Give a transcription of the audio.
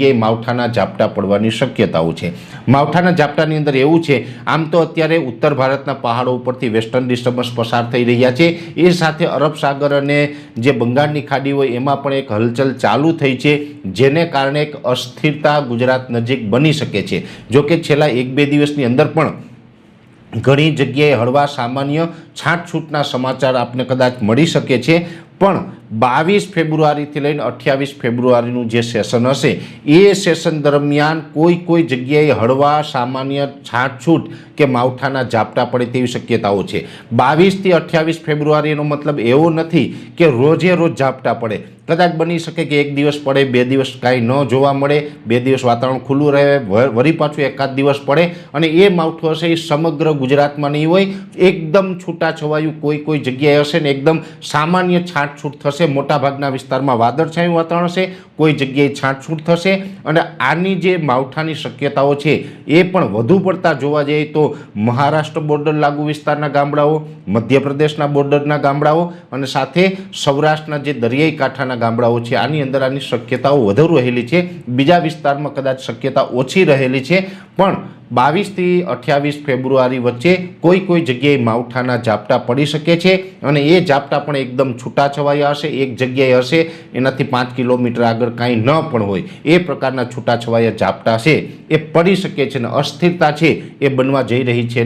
એ માવઠાના ઝાપટા પડવાની શક્યતાઓ છે। માવઠાના ઝાપટાની અંદર એવું છે, આમ તો અત્યારે ઉત્તર ભારતના પહાડો ઉપરથી વેસ્ટર્ન ડિસ્ટર્બન્સ પસાર થઈ રહ્યા છે, એ સાથે અરબ સાગર અને જે બંગાળની ખાડી હોય એમાં પણ એક હલચલ ચાલુ થઈ છે, જેને કારણે એક અસ્થિરતા ગુજરાત નજીક બની શકે છે। જોકે છેલ્લા 1-2 દિવસની અંદર પણ ઘણી જગ્યાએ હળવા સામાન્ય છાંટછૂટના સમાચાર આપને કદાચ મળી શકે છે, પણ 22 ફેબ્રુઆરીથી લઈને 28 ફેબ્રુઆરીનું જે સેશન હશે એ સેશન દરમિયાન કોઈ જગ્યાએ હળવા સામાન્ય છાંટછૂટ કે માવઠાના ઝાપટા પડે તેવી શક્યતાઓ છે। 22થી 28 ફેબ્રુઆરીનો મતલબ એવો નથી કે રોજે રોજ ઝાપટા પડે, કદાચ બની શકે કે 1 દિવસ પડે, 2 દિવસ કાંઈ ન જોવા મળે, 2 દિવસ વાતાવરણ ખુલ્લું રહે, વળી પાછું એકાદ દિવસ પડે અને એ માવઠું હશે એ સમગ્ર ગુજરાતમાં નહીં હોય, એકદમ છૂટાછવાયું કોઈ જગ્યાએ હશે ને એકદમ સામાન્ય છાંટછૂટ થશે। મોટાભાગના વિસ્તારમાં વાદળછાયું વાતાવરણ હશે, કોઈ જગ્યાએ છાંટછૂટ થશે અને આની જે માવઠાની શક્યતાઓ છે એ પણ વધુ પડતા જોવા જઈએ તો મહારાષ્ટ્ર બોર્ડર લાગુ વિસ્તારના ગામડાઓ, મધ્યપ્રદેશના બોર્ડરના ગામડાઓ અને સાથે સૌરાષ્ટ્રના જે દરિયાઈ કાંઠાના ગામડાઓ છે આની અંદર આની શક્યતાઓ વધુ રહેલી છે। બીજા વિસ્તારમાં કદાચ શક્યતા ઓછી રહેલી છે, પણ 22થી 28 ફેબ્રુઆરી વચ્ચે કોઈ જગ્યાએ માવઠાના ઝાપટા પડી શકે છે અને એ ઝાપટા પણ એકદમ છૂટાછવાયા હશે, એક જગ્યાએ હશે, એનાથી 5 કિલોમીટર આગળ કાંઈ ન પણ હોય એ પ્રકારના છૂટાછવાયા ઝાપટા છે એ પડી શકે છે અને અસ્થિરતા છે એ બનવા જઈ રહી છે।